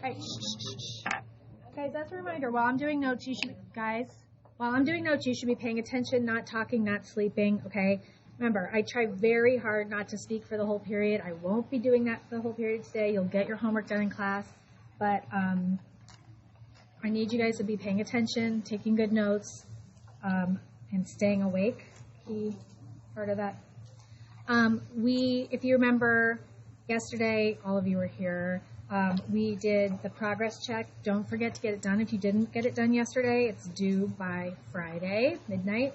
All right. Guys, that's a reminder. While I'm doing notes, you should be paying attention, not talking, not sleeping, okay? Remember, I try very hard not to speak for the whole period. I won't be doing that for the whole period today. You'll get your homework done in class, but I need you guys to be paying attention, taking good notes, and staying awake. Key part of that. If you remember, yesterday, all of you were here. We did the progress check. Don't forget to get it done. If you didn't get it done yesterday, it's due by Friday, midnight,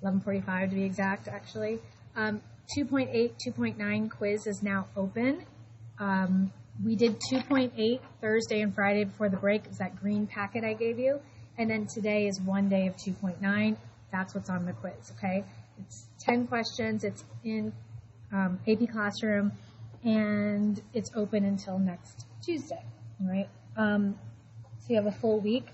11:45 to be exact, actually. 2.8, 2.9 quiz is now open. We did 2.8 Thursday and Friday before the break. It was that green packet I gave you. And then today is one day of 2.9. That's what's on the quiz, okay? It's 10 questions. It's in AP Classroom, and it's open until next Tuesday, all right? So you have a full week,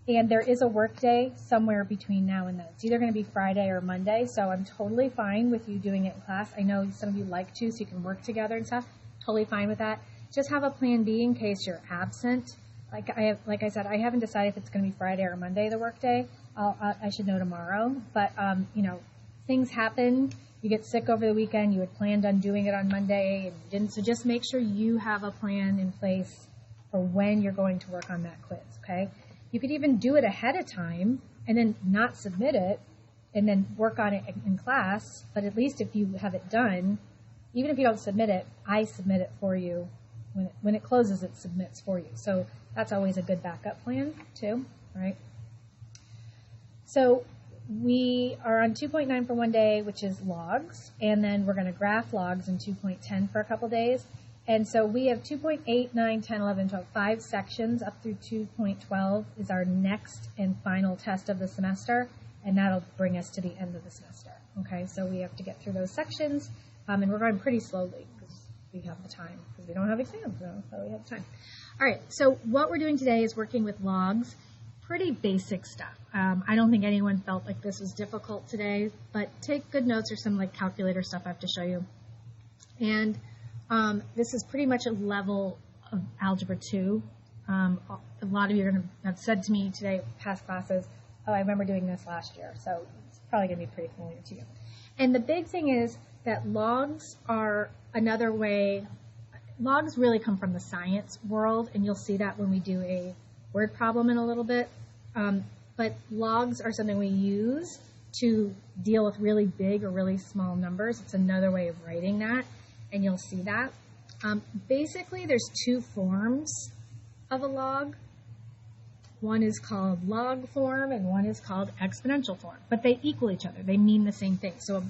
and there is a work day somewhere between now and then. It's either going to be Friday or Monday, so I'm totally fine with you doing it in class. I know some of you like to, so you can work together and stuff. Totally fine with that. Just have a plan B in case you're absent. Like I said, I haven't decided if it's going to be Friday or Monday, the work day. I should know tomorrow, but things happen. You get sick over the weekend. You had planned on doing it on Monday and you didn't. So just make sure you have a plan in place for when you're going to work on that quiz, okay? You could even do it ahead of time and then not submit it and then work on it in class. But at least if you have it done, even if you don't submit it, I submit it for you. When it closes, it submits for you. So that's always a good backup plan too, right? So we are on 2.9 for one day, which is logs, and then we're going to graph logs in 2.10 for a couple days. And so we have 2.8, 9, 10, 11, 12, 5 sections up through 2.12 is our next and final test of the semester, and that'll bring us to the end of the semester. Okay, so we have to get through those sections, and we're going pretty slowly because we have the time, because we don't have exams, so we have time. All right, so what we're doing today is working with logs. Pretty basic stuff. I don't think anyone felt like this was difficult today, but take good notes or some like calculator stuff I have to show you. And this is pretty much a level of Algebra 2. A lot of you are going to have said to me today, past classes, oh, I remember doing this last year, so it's probably going to be pretty familiar to you. And the big thing is that logs are another way. Logs really come from the science world, and you'll see that when we do a word problem in a little bit, but logs are something we use to deal with really big or really small numbers. It's another way of writing that, and you'll see that. Basically, there's two forms of a log. One is called log form, and one is called exponential form, but they equal each other. They mean the same thing. So a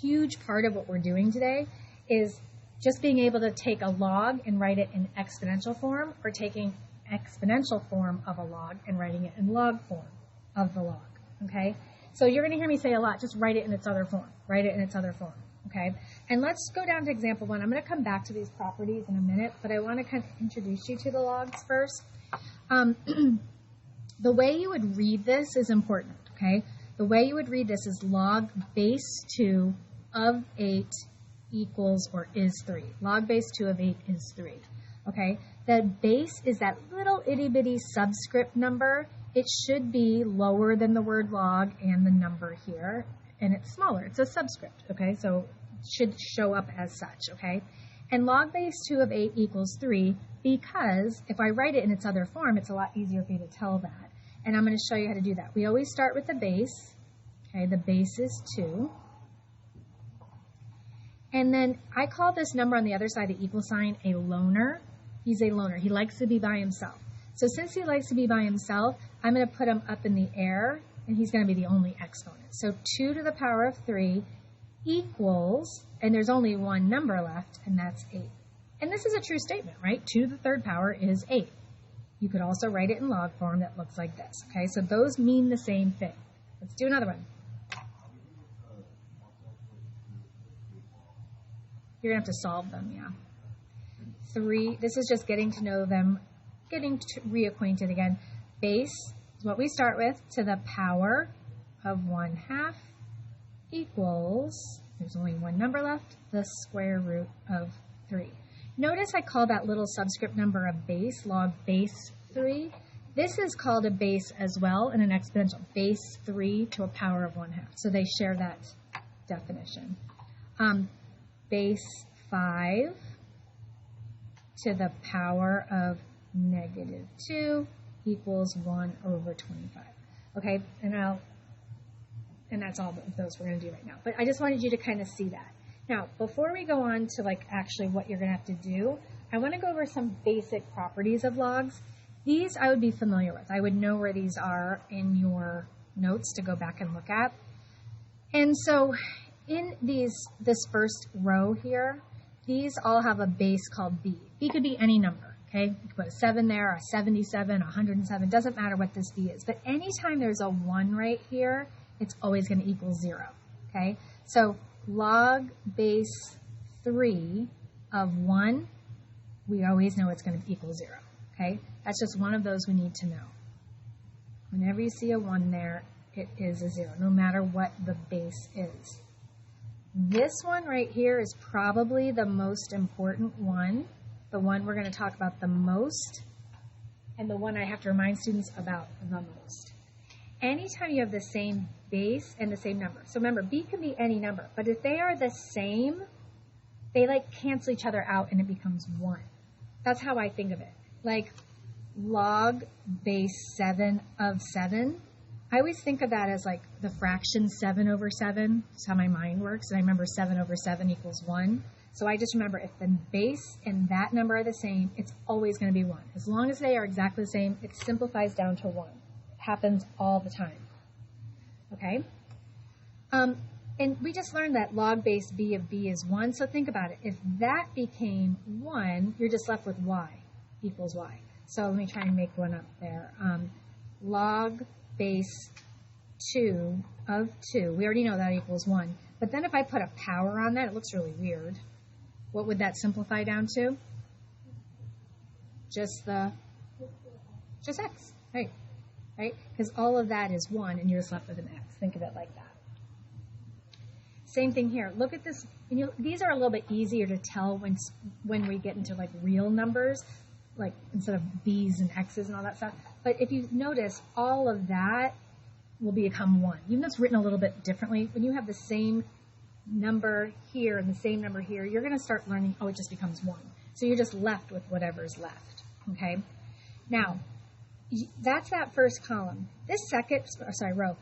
huge part of what we're doing today is just being able to take a log and write it in exponential form, or taking exponential form of a log and writing it in log form of the log, okay? So you're going to hear me say a lot, just write it in its other form. Write it in its other form, okay? And let's go down to example 1. I'm going to come back to these properties in a minute, but I want to kind of introduce you to the logs first. The way you would read this is important, okay? The way you would read this is log base 2 of 8 equals or is 3. Log base 2 of 8 is 3, okay? The base is that little itty-bitty subscript number. It should be lower than the word log and the number here, and it's smaller. It's a subscript, okay? So it should show up as such, okay? And log base 2 of 8 equals 3 because if I write it in its other form, it's a lot easier for you to tell that. And I'm going to show you how to do that. We always start with the base, okay? The base is 2. And then I call this number on the other side, the equal sign, a loner. He's a loner. He likes to be by himself. So since he likes to be by himself, I'm going to put him up in the air, and he's going to be the only exponent. So 2 to the power of 3 equals, and there's only one number left, and that's 8. And this is a true statement, right? 2 to the third power is 8. You could also write it in log form that looks like this, okay? So those mean the same thing. Let's do another one. You're going to have to solve them, yeah. 3, this is just getting to know them, getting reacquainted again. Base is what we start with, to the power of 1/2 equals, there's only one number left, the square root of 3. Notice I call that little subscript number a base, log base 3. This is called a base as well in an exponential, base 3 to a power of 1/2. So they share that definition. Base 5 to the power of -2 equals 1/25. Okay, and that's all of those we're going to do right now. But I just wanted you to kind of see that. Now, before we go on to like actually what you're going to have to do, I want to go over some basic properties of logs. These I would be familiar with. I would know where these are in your notes to go back and look at. And so in this first row here, these all have a base called b. B could be any number, okay? You could put a 7 there, a 77, 107, doesn't matter what this b is. But anytime there's a 1 right here, it's always going to equal 0, okay? So log base 3 of 1, we always know it's going to equal 0, okay? That's just one of those we need to know. Whenever you see a 1 there, it is a 0, no matter what the base is. This one right here is probably the most important one, the one we're going to talk about the most, and the one I have to remind students about the most. Anytime you have the same base and the same number, so remember, b can be any number, but if they are the same, they like cancel each other out and it becomes 1. That's how I think of it. Like log base 7 of 7, I always think of that as like the fraction 7/7. That's how my mind works. And I remember 7/7 equals 1. So I just remember if the base and that number are the same, it's always going to be 1. As long as they are exactly the same, it simplifies down to 1. It happens all the time. Okay? And we just learned that log base b of b is 1. So think about it. If that became 1, you're just left with y equals y. So let me try and make one up there. Log base 2 of 2. We already know that equals 1. But then if I put a power on that, it looks really weird. What would that simplify down to? Just x, right? Right? Because all of that is 1, and you're just left with an x. Think of it like that. Same thing here. Look at this. And these are a little bit easier to tell when we get into like real numbers, like instead of b's and x's and all that stuff. But if you notice, all of that will become 1. Even though it's written a little bit differently, when you have the same number here and the same number here, you're going to start learning, oh, it just becomes 1. So you're just left with whatever's left, okay? Now, that's that first column. This second row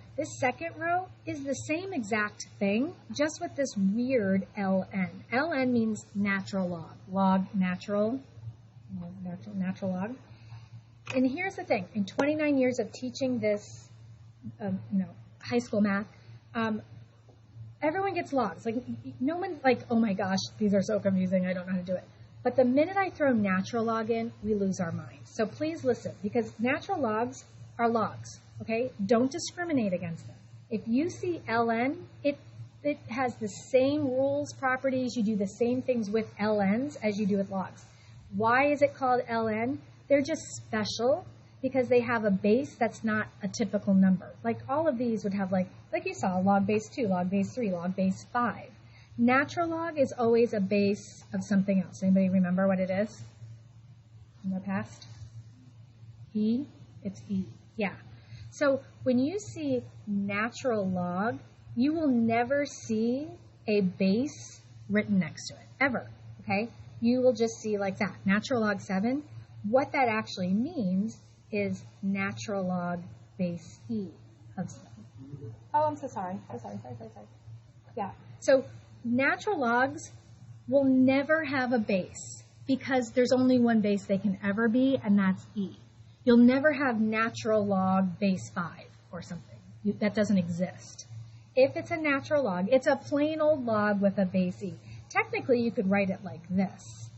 is the same exact thing, just with this weird ln. ln means natural log. Log, natural log. And here's the thing. In 29 years of teaching this, high school math, everyone gets logs. Like, no one, like, oh my gosh, these are so confusing, I don't know how to do it. But the minute I throw natural log in, we lose our minds. So please listen, because natural logs are logs, okay? Don't discriminate against them. If you see ln, it has the same rules, properties. You do the same things with ln's as you do with logs. Why is it called ln? They're just special because they have a base that's not a typical number. Like all of these would have like you saw, log base 2, log base 3, log base 5. Natural log is always a base of something else. Anybody remember what it is in the past? E? It's E. Yeah. So when you see natural log, you will never see a base written next to it, ever, okay? You will just see like that, natural log 7. What that actually means is natural log base E of 7. Oh, I'm so sorry. Sorry. Yeah. So natural logs will never have a base because there's only one base they can ever be, and that's E. You'll never have natural log base 5 or something. That doesn't exist. If it's a natural log, it's a plain old log with a base E. Technically, you could write it like this,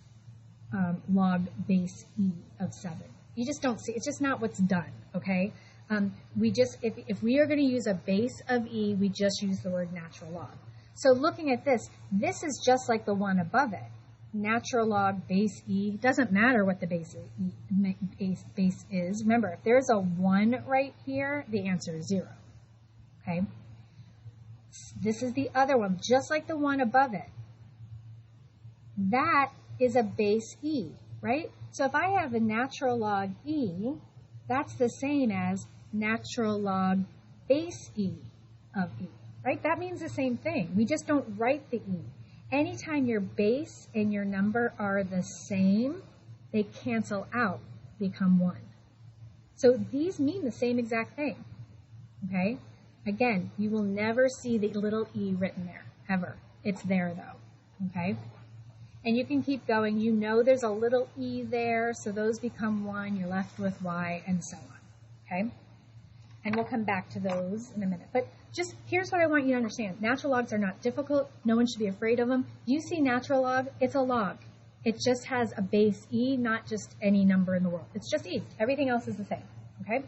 log base E of 7. You just don't see, it's just not what's done, okay? If we are going to use a base of E, we just use the word natural log. So looking at this is just like the one above it. Natural log base E, doesn't matter what the base is. Remember, if there's a 1 right here, the answer is 0, okay? This is the other one, just like the one above it. That is a base e, right? So if I have a natural log e, that's the same as natural log base e of e, right? That means the same thing. We just don't write the e. Anytime your base and your number are the same, they cancel out, become 1. So these mean the same exact thing, okay? Again, you will never see the little e written there, ever. It's there, though, okay? And you can keep going. You know there's a little e there, so those become 1. You're left with y, and so on, okay? And we'll come back to those in a minute. But just here's what I want you to understand. Natural logs are not difficult. No one should be afraid of them. You see natural log, it's a log. It just has a base e, not just any number in the world. It's just e. Everything else is the same, okay?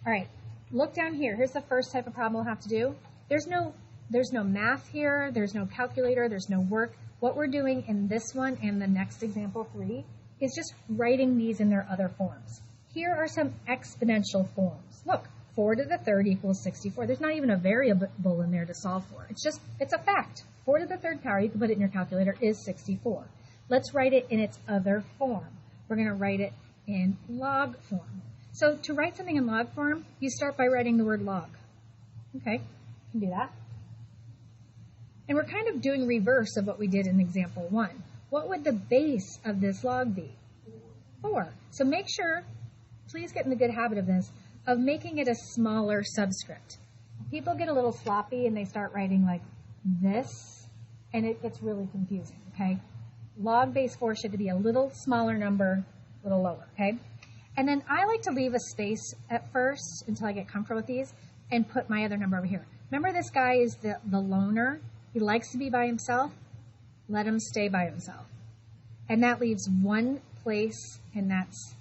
All right, look down here. Here's the first type of problem we'll have to do. There's no math here. There's no calculator. There's no work. What we're doing in this one and the next example 3 is just writing these in their other forms. Here are some exponential forms. Look, 4 to the third equals 64. There's not even a variable in there to solve for. It's a fact. 4 to the third power, you can put it in your calculator, is 64. Let's write it in its other form. We're going to write it in log form. So to write something in log form, you start by writing the word log. Okay, you can do that. And we're kind of doing reverse of what we did in example 1. What would the base of this log be? 4. So make sure, please get in the good habit of this, of making it a smaller subscript. People get a little sloppy and they start writing like this, and it gets really confusing, okay? Log base 4 should be a little smaller number, a little lower, okay? And then I like to leave a space at first until I get comfortable with these and put my other number over here. Remember, this guy is the loner. He likes to be by himself. Let him stay by himself. And that leaves one place, and that's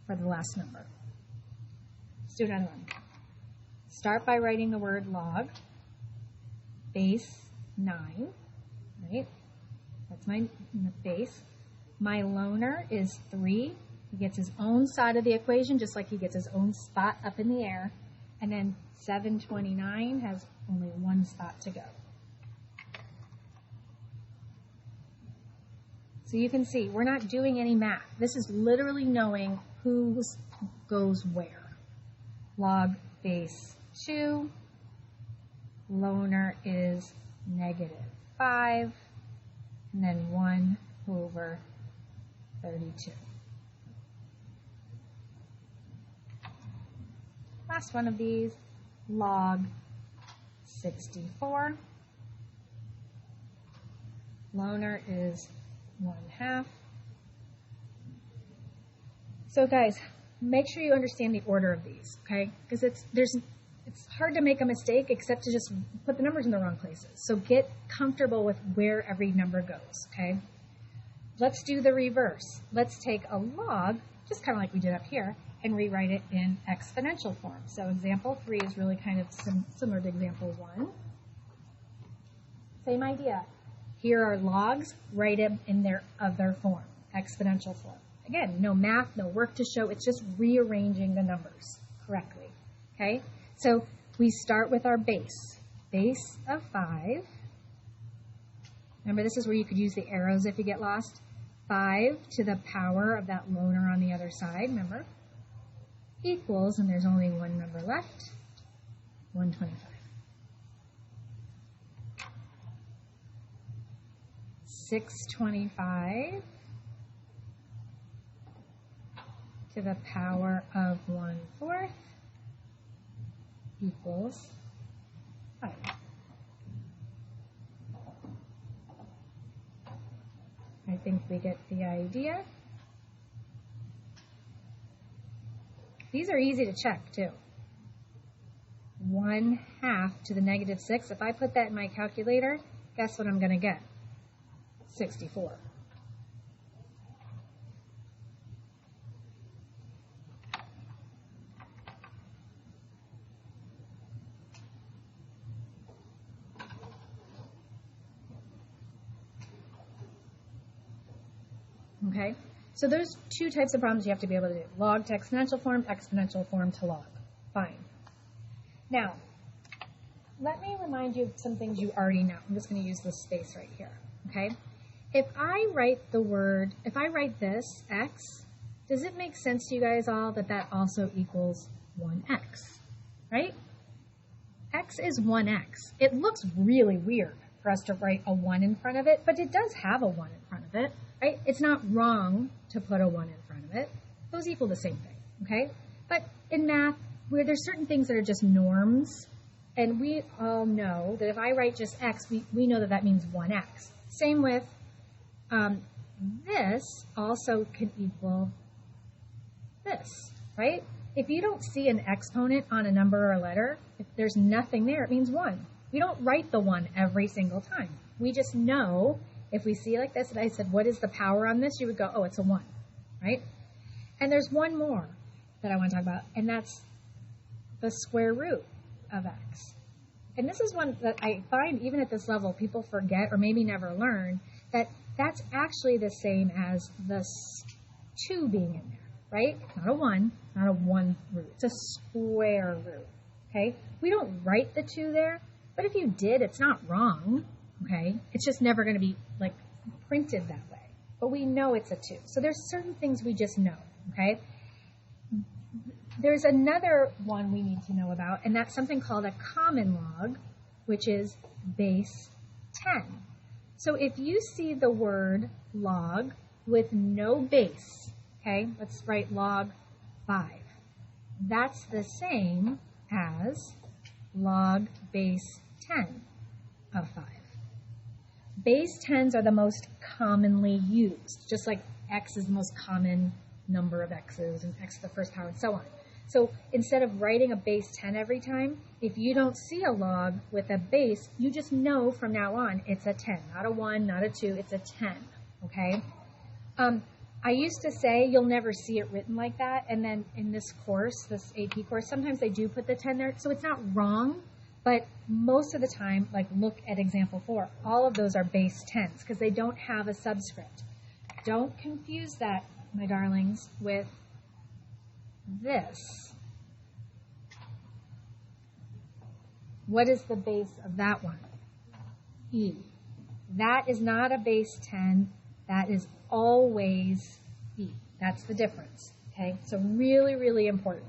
for the last number. Let's do another one. Start by writing the word log, base 9, right? That's my base. My loner is 3. He gets his own side of the equation, just like he gets his own spot up in the air. And then 729 has only one spot to go. So you can see, we're not doing any math. This is literally knowing who goes where. Log base 2. Loner is -5. And then 1 over 32. Last one of these, log 64. Loner is 1/2. So guys, make sure you understand the order of these, okay? Because it's hard to make a mistake except to just put the numbers in the wrong places. So get comfortable with where every number goes, okay? Let's do the reverse. Let's take a log, just kind of like we did up here, and rewrite it in exponential form. So example 3 is really kind of similar to example 1. Same idea. Here are logs, write them in their other form, exponential form. Again, no math, no work to show, it's just rearranging the numbers correctly, okay? So we start with our base of 5. Remember, this is where you could use the arrows if you get lost. 5 to the power of that loner on the other side, remember, equals, and there's only one number left, 125. 625 to the power of 1/4 equals 5. I think we get the idea. These are easy to check too. 1/2 to the -6. If I put that in my calculator, guess what I'm going to get? 64. Okay, so there's two types of problems you have to be able to do. Log to exponential form to log. Fine. Now, let me remind you of some things you already know. I'm just going to use this space right here. Okay? if I write this x, does it make sense to you guys all that that also equals 1x, right? X is 1x. It looks really weird for us to write a 1 in front of it, but it does have a 1 in front of it, right? It's not wrong to put a 1 in front of it. Those equal the same thing, okay? But in math, where there's certain things that are just norms, and we all know that if I write just x, we know that that means 1x. Same with this also can equal this, right? If you don't see an exponent on a number or a letter, if there's nothing there, it means 1. We don't write the 1 every single time. We just know if we see like this, and I said, what is the power on this? You would go, oh, it's a 1, right? And there's one more that I want to talk about, and that's the square root of x. And this is one that I find even at this level people forget or maybe never learn, that that's actually the same as the 2 being in there, right? Not a 1, not a 1 root. It's a square root, okay? We don't write the 2 there, but if you did, it's not wrong, okay? It's just never going to be like printed that way. But we know it's a 2. So there's certain things we just know, okay? There's another one we need to know about, and that's something called a common log, which is base 10. So if you see the word log with no base, okay, let's write log 5. That's the same as log base 10 of 5. Base 10s are the most commonly used, just like x is the most common number of x's and x to the first power and so on. So instead of writing a base 10 every time, if you don't see a log with a base, you just know from now on it's a 10, not a 1, not a 2, it's a 10, okay? I used to say you'll never see it written like that, and then in this course, this AP course, sometimes they do put the 10 there, so it's not wrong, but most of the time, like look at example 4, all of those are base 10s because they don't have a subscript. Don't confuse that, my darlings, with this. What is the base of that one? E. That is not a base 10. That is always E. That's the difference. Okay? So really, really important.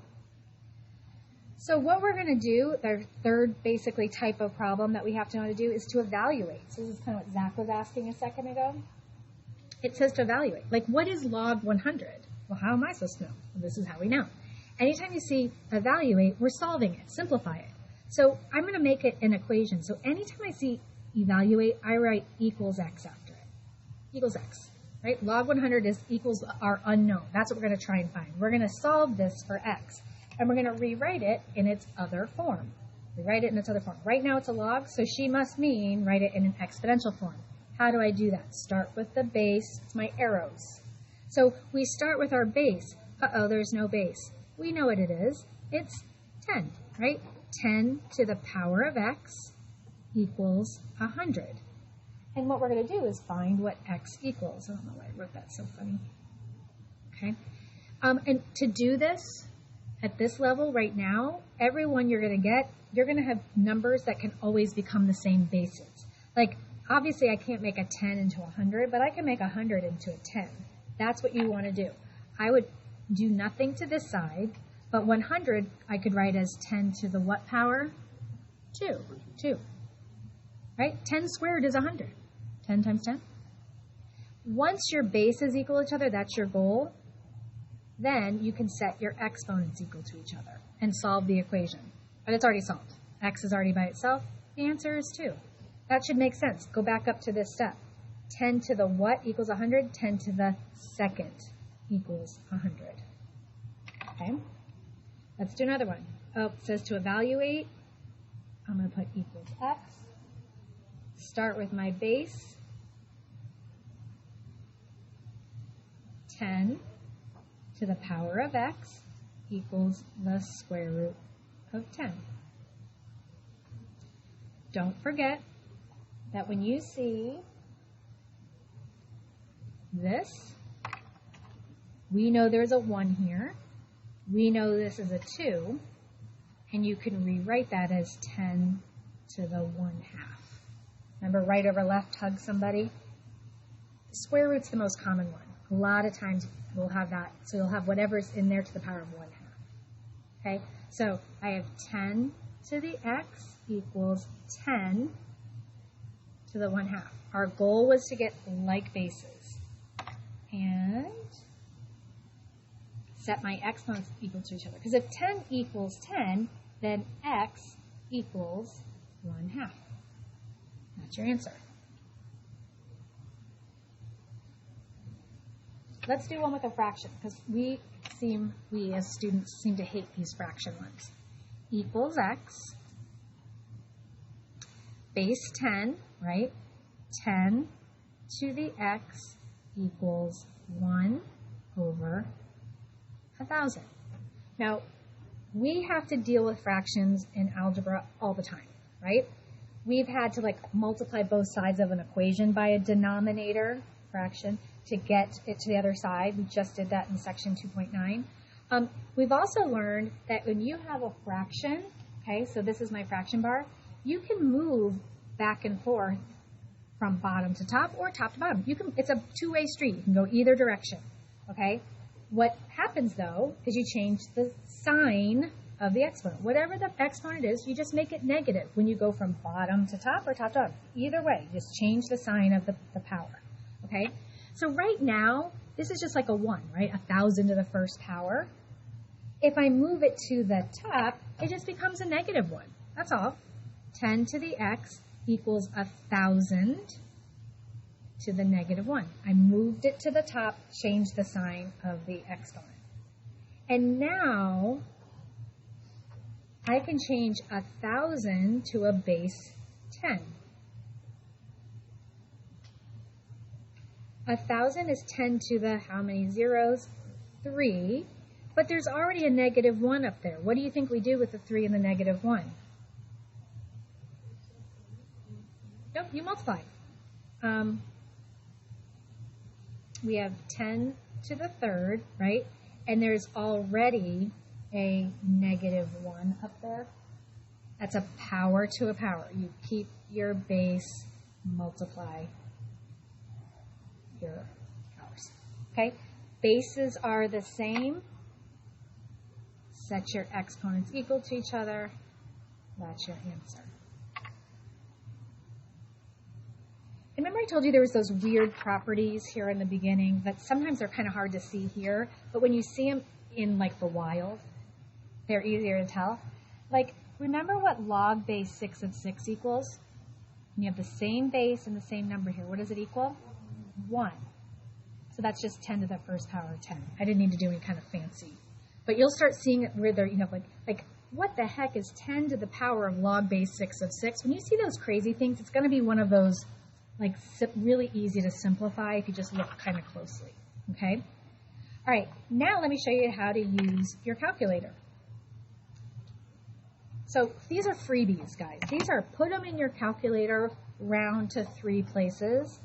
So what we're going to do, the third basically type of problem that we have to know how to do is to evaluate. So this is kind of what Zach was asking a second ago. It says to evaluate. Like, what is log 100? Well, how am I supposed to know? Well, this is how we know. Anytime you see evaluate, we're solving it, simplify it. So I'm going to make it an equation. So anytime I see evaluate, I write equals x after it. Equals x, right? Log 100 is equals our unknown. That's what we're going to try and find. We're going to solve this for x, and we're going to rewrite it in its other form. Rewrite it in its other form. Right now it's a log, so she must mean write it in an exponential form. How do I do that? Start with the base. It's my arrows. So we start with our base. Uh-oh, there's no base. We know what it is. It's 10, right? 10 to the power of x equals 100. And what we're going to do is find what x equals. I don't know why I wrote that so funny. Okay. And to do this, at this level right now, every one you're going to get, you're going to have numbers that can always become the same bases. Like, obviously I can't make a 10 into 100, but I can make 100 into a 10. That's what you want to do. I would do nothing to this side, but 100 I could write as 10 to the what power? 2. Right? 10 squared is 100. 10 times 10. Once your bases equal each other, that's your goal, then you can set your exponents equal to each other and solve the equation. But it's already solved. X is already by itself. The answer is 2. That should make sense. Go back up to this step. 10 to the what equals 100? 10 to the second equals 100. Okay? Let's do another one. Oh, it says to evaluate. I'm going to put equals x. Start with my base. 10 to the power of x equals the square root of 10. Don't forget that when you see this, we know there's a 1 here. We know this is a 2, and you can rewrite that as 10 to the 1/2. Remember, right over left, hug somebody. square root's the most common one. A lot of times we'll have that. So you'll have whatever's in there to the power of 1/2. Okay, so I have 10 to the x equals 10 to the 1/2. Our goal was to get like bases. And set my exponents equal to each other. Because if 10 equals 10, then x equals 1/2. That's your answer. Let's do one with a fraction, because we as students seem to hate these fraction ones. Equals x, base 10, right? 10 to the x equals 1/1,000. Now, we have to deal with fractions in algebra all the time, right? We've had to multiply both sides of an equation by a denominator fraction to get it to the other side. We just did that in section 2.9. We've also learned that when you have a fraction, okay, so this is my fraction bar, you can move back and forth from bottom to top or top to bottom. It's a two-way street. You can go either direction, okay? What happens, though, is you change the sign of the exponent. Whatever the exponent is, you just make it negative when you go from bottom to top or top to bottom. Either way, just change the sign of the power, okay? So right now, this is just like a 1, right? 1,000 to the first power. If I move it to the top, it just becomes a -1. That's all. 10 to the x equals 1,000 to the -1. I moved it to the top, changed the sign of the exponent. And now I can change 1,000 to a base 10. 1,000 is 10 to the how many zeros? 3. But there's already a -1 up there. What do you think we do with the 3 and the -1? Nope, you multiply. We have 10 to the 3rd, right? And there's already a -1 up there. That's a power to a power. You keep your base, multiply your powers. Okay? Bases are the same. Set your exponents equal to each other. That's your answer. Remember I told you there was those weird properties here in the beginning that sometimes they're kind of hard to see here, but when you see them in the wild, they're easier to tell. Remember what log base 6 of 6 equals? And you have the same base and the same number here. What does it equal? 1. So that's just 10 to the first power of 10. I didn't need to do any kind of fancy. But you'll start seeing it where they're, what the heck is 10 to the power of log base 6 of 6? When you see those crazy things, it's going to be one of those, really easy to simplify if you just look kind of closely, okay? All right, now let me show you how to use your calculator. So these are freebies, guys. These are put them in your calculator, round to 3 places.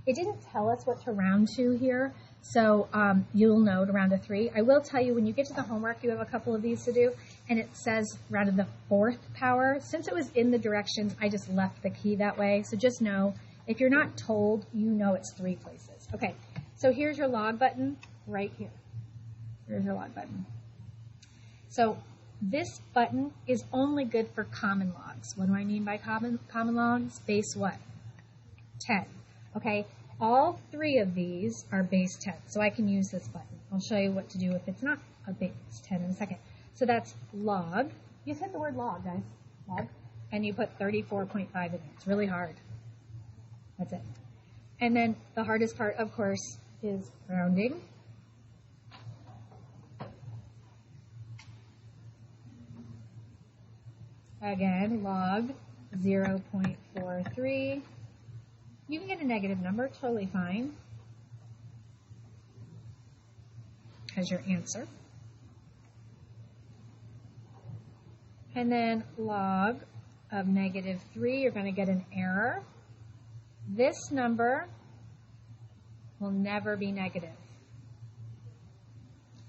It didn't tell us what to round to here, so you'll know to round to 3. I will tell you when you get to the homework, you have a couple of these to do, and it says round to the 4th power. Since it was in the directions, I just left the key that way, so just know, if you're not told, you know it's 3 places. Okay, so here's your log button right here. Here's your log button. So this button is only good for common logs. What do I mean by common logs? Base what? 10. Okay, all 3 of these are base 10, so I can use this button. I'll show you what to do if it's not a base 10 in a second. So that's log. You just hit the word log, guys. Log. And you put 34.5 in there. It's really hard. That's it. And then the hardest part, of course, is rounding. Again, log 0.43. You can get a negative number, totally fine, as your answer. And then log of -3, you're going to get an error. This number will never be negative.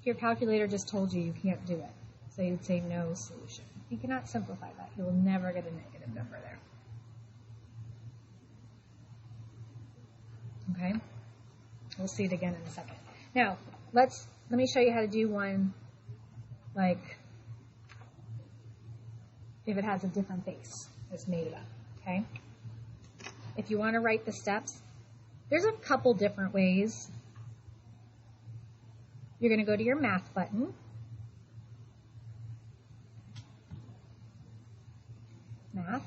Your calculator just told you you can't do it, so you'd say no solution. You cannot simplify that. You will never get a negative number there. Okay? We'll see it again in a second. Now, let me show you how to do one, like, if it has a different base. It's made it up, okay? If you want to write the steps, there's a couple different ways. You're going to go to your math button. Math.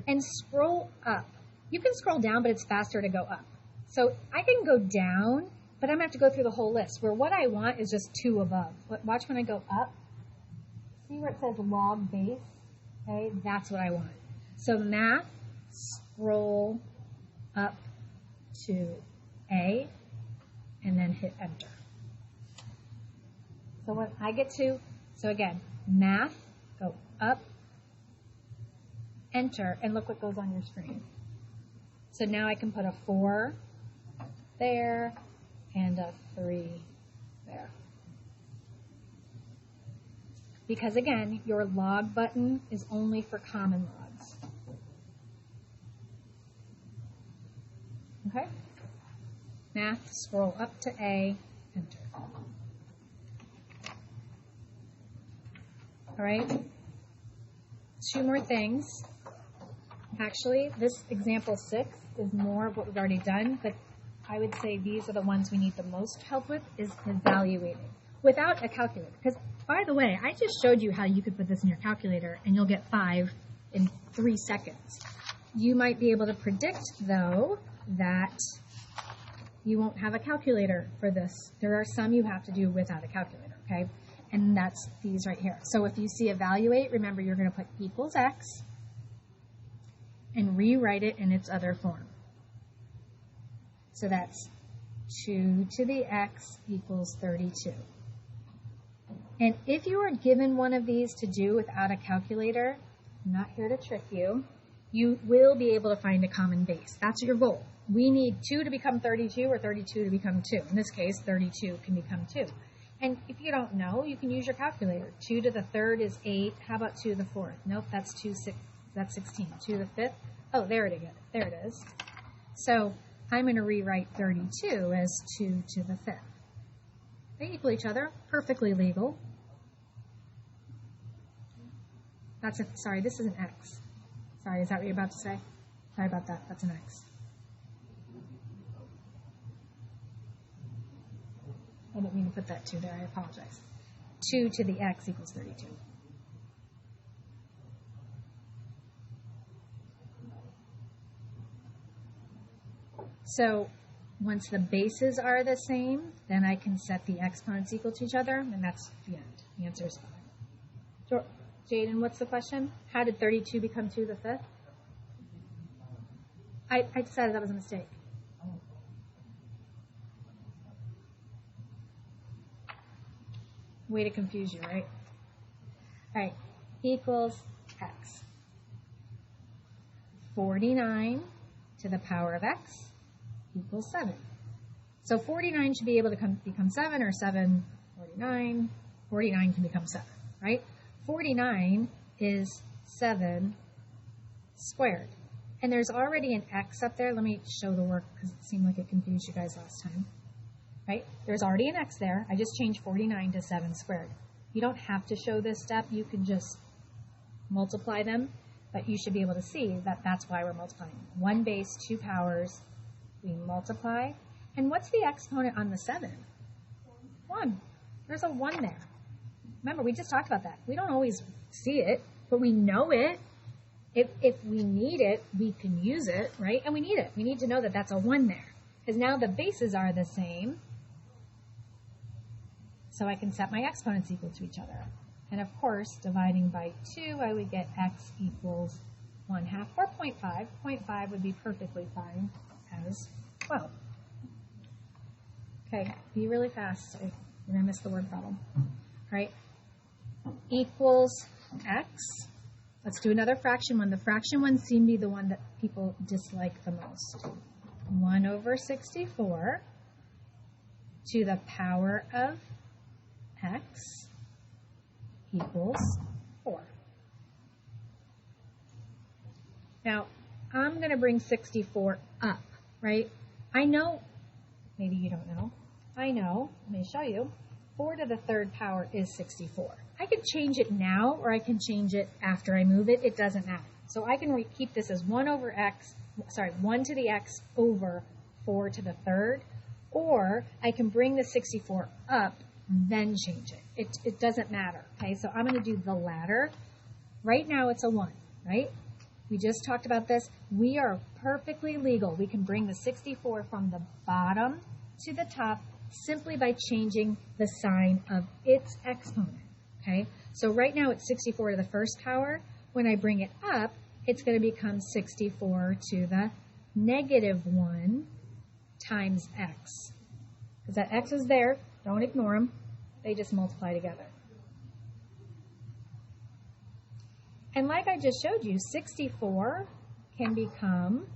And scroll up. You can scroll down, but it's faster to go up. So I can go down, but I'm going to have to go through the whole list, where what I want is just 2 above. Watch when I go up. See where it says log base? Okay, that's what I want. So math, scroll up to A, and then hit enter. So when I get to, so again, math, go up, enter, and look what goes on your screen. So now I can put a 4 there and a 3 there. Because again, your log button is only for common logs. Okay? Math, scroll up to A, enter. All right? 2 more things. Actually, this example 6 is more of what we've already done, but I would say these are the ones we need the most help with, is evaluating without a calculator. Because, by the way, I just showed you how you could put this in your calculator and you'll get 5 in 3 seconds. You might be able to predict, though, that you won't have a calculator for this. There are some you have to do without a calculator, okay? And that's these right here. So if you see evaluate, remember you're going to put equals x and rewrite it in its other form. So that's 2 to the x equals 32. And if you are given one of these to do without a calculator, I'm not here to trick you, you will be able to find a common base. That's your goal. We need 2 to become 32 or 32 to become 2. In this case, 32 can become 2. And if you don't know, you can use your calculator. 2 to the 3rd is 8. How about 2 to the 4th? Nope, that's 16. 2 to the 5th? Oh, there it is. So I'm going to rewrite 32 as 2 to the 5th. They equal each other, perfectly legal. Sorry, this is an x. Sorry, is that what you're about to say? Sorry about that, that's an x. I didn't mean to put that 2 there, I apologize. 2 to the x equals 32. So once the bases are the same, then I can set the exponents equal to each other, and that's the end. The answer is 5. Jaden, what's the question? How did 32 become 2 to the 5th? I decided that was a mistake. Way to confuse you, right? All right, equals x. 49 to the power of x equals 7. So 49 should be able to become 7, or 7, 49. 49 can become 7, right? 49 is 7 squared. And there's already an x up there. Let me show the work because it seemed like it confused you guys last time. Right? There's already an x there. I just changed 49 to 7 squared. You don't have to show this step. You can just multiply them. But you should be able to see that that's why we're multiplying. 1 base, 2 powers. We multiply. And what's the exponent on the 7? 1. There's a 1 there. Remember, we just talked about that. We don't always see it, but we know it. If we need it, we can use it, right? And we need it. We need to know that that's a 1 there. Because now the bases are the same. So I can set my exponents equal to each other. And of course, dividing by 2, I would get x equals 1/2 or 0.5. 0.5 would be perfectly fine as well. Okay, be really fast. You're going to miss the word problem. All right, equals x. Let's do another fraction one. The fraction ones seem to be the one that people dislike the most. 1/64 to the power of x equals 4. Now, I'm going to bring 64 up, right? I know Maybe you don't know. I know. Let me show you. 4 to the third power is 64. I can change it now, or I can change it after I move it. It doesn't matter. So I can keep this as 1 to the x over 4 to the third, or I can bring the 64 up, then change it. It doesn't matter, okay? So I'm going to do the latter. Right now it's a 1, right? We just talked about this. We are perfectly legal. We can bring the 64 from the bottom to the top simply by changing the sign of its exponent, okay? So right now it's 64 to the first power. When I bring it up, it's going to become 64 to the negative 1 times x. Because that x is there. Don't ignore them. They just multiply together. And like I just showed you, 64 can become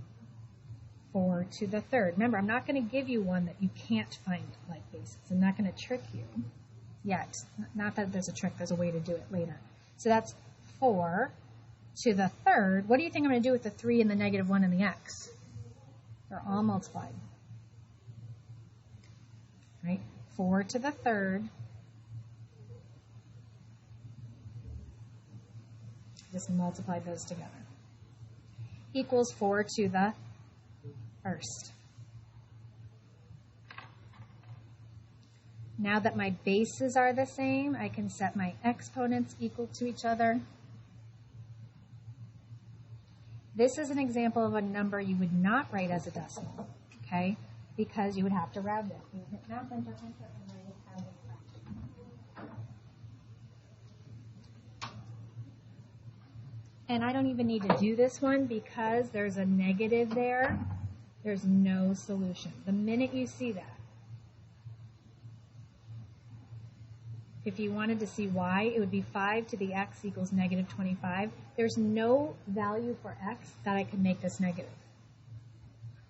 4 to the third. Remember, I'm not going to give you one that you can't find like basis. I'm not going to trick you yet. Not that there's a trick. There's a way to do it later. So that's 4 to the third. What do you think I'm going to do with the 3 and the negative 1 and the x? They're all multiplied. Right? 4 to the third. Just multiply those together. Equals 4 to the first. Now that my bases are the same, I can set my exponents equal to each other. This is an example of a number you would not write as a decimal, okay? Because you would have to round it. You would hit math, enter, and write it as a fraction. And I don't even need to do this one because there's a negative there. There's no solution. The minute you see that, if you wanted to see why, it would be 5 to the x equals negative 25. There's no value for x that I can make this negative.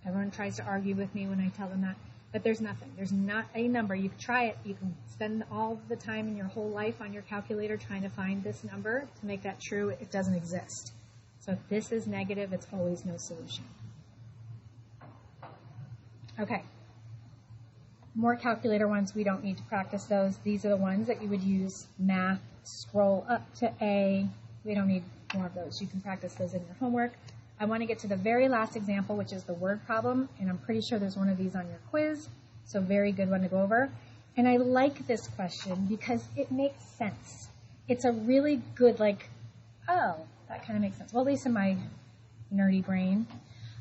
Everyone tries to argue with me when I tell them that, but there's nothing. There's not a number. You can try it. You can spend all the time in your whole life on your calculator trying to find this number to make that true. It doesn't exist. So if this is negative, it's always no solution. Okay. More calculator ones, we don't need to practice those. These are the ones that you would use math, scroll up to A. We don't need more of those. You can practice those in your homework. I want to get to the very last example, which is the word problem, and I'm pretty sure there's one of these on your quiz, so very good one to go over. And I like this question because it makes sense. It's a really good, like, oh, that kind of makes sense. Well, at least in my nerdy brain.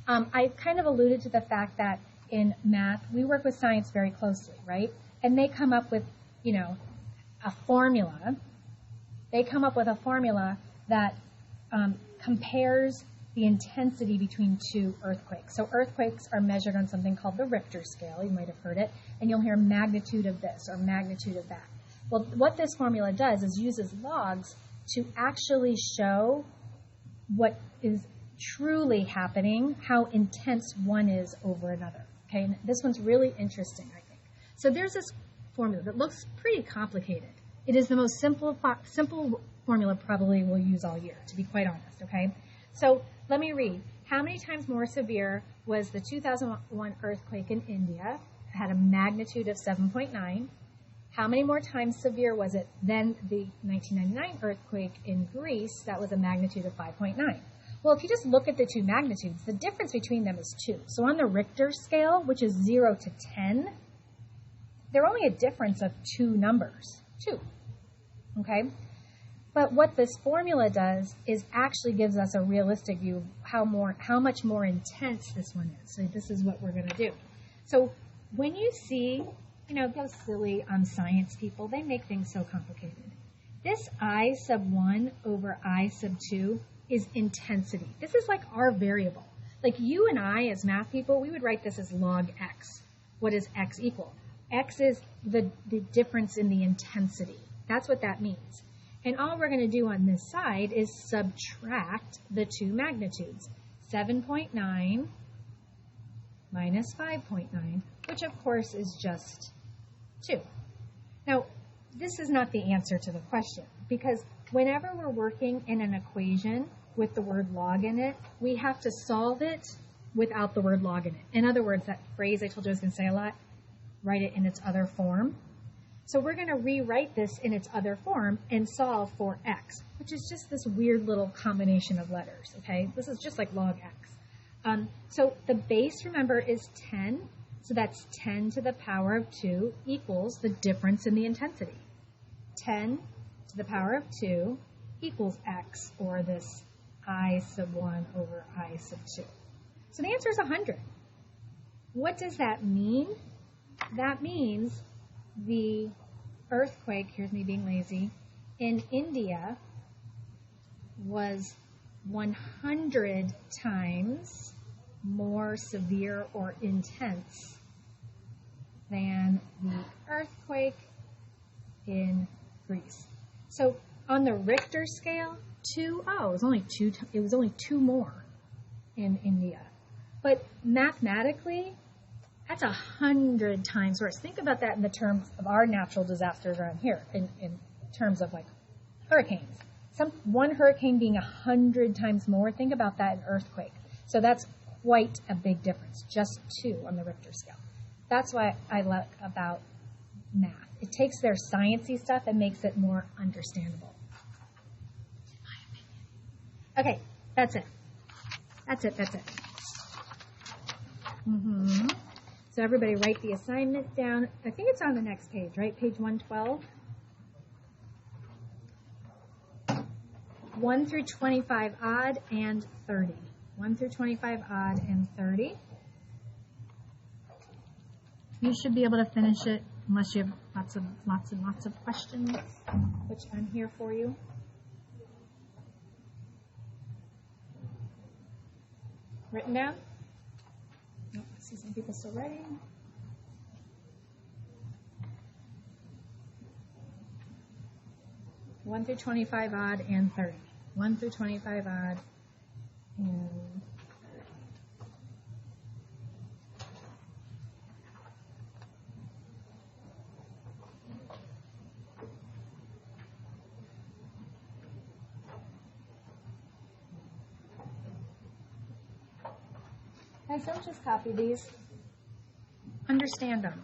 I kind of alluded to the fact that in math, we work with science very closely, right? And they come up with, a formula. They come up with a formula that compares the intensity between two earthquakes. So earthquakes are measured on something called the Richter scale. You might have heard it. And you'll hear magnitude of this or magnitude of that. Well, what this formula does is uses logs to actually show what is truly happening, how intense one is over another. Okay, and this one's really interesting, I think. So there's this formula that looks pretty complicated. It is the most simple formula probably we'll use all year, to be quite honest, okay? So let me read. How many times more severe was the 2001 earthquake in India? It had a magnitude of 7.9. How many more times severe was it than the 1999 earthquake in Greece? That was a magnitude of 5.9. Well, if you just look at the two magnitudes, the difference between them is 2. So on the Richter scale, which is 0 to 10, they're only a difference of 2 numbers, 2, okay? But what this formula does is actually gives us a realistic view of how much more intense this one is. So this is what we're going to do. So when you see, go silly on science people, they make things so complicated. This I sub 1 over I sub 2 is intensity. This is like our variable. Like you and I as math people, we would write this as log x. What does x equal? X is the difference in the intensity. That's what that means. And all we're going to do on this side is subtract the two magnitudes. 7.9 minus 5.9, which of course is just 2. Now, this is not the answer to the question, because whenever we're working in an equation with the word log in it, we have to solve it without the word log in it. In other words, that phrase I told you I was going to say a lot, write it in its other form. So we're going to rewrite this in its other form and solve for x, which is just this weird little combination of letters, okay? This is just like log x. So the base, remember, is 10. So that's 10 to the power of 2 equals the difference in the intensity. 10 to the power of 2 equals x, or this I sub 1 over I sub 2. So the answer is 100. What does that mean? That means the earthquake, here's me being lazy, in India was 100 times more severe or intense than the earthquake in Greece. So on the Richter scale, it was only two more in India. But mathematically, that's 100 times worse. Think about that in the terms of our natural disasters around here, in terms of like hurricanes. One hurricane being 100 times more, think about that in earthquake. So that's quite a big difference, just 2 on the Richter scale. That's why I like about math. It takes their sciencey stuff and makes it more understandable. Okay, that's it. That's it. So everybody write the assignment down. I think it's on the next page, right? Page 112. 1 through 25 odd and 30. 1 through 25 odd and 30. You should be able to finish it unless you have lots of questions, which I'm here for you. Written down? Nope, I see some people still writing. One through 25 odd and 30. 1 through 25 odd and 30. Guys, don't just copy these. Understand them.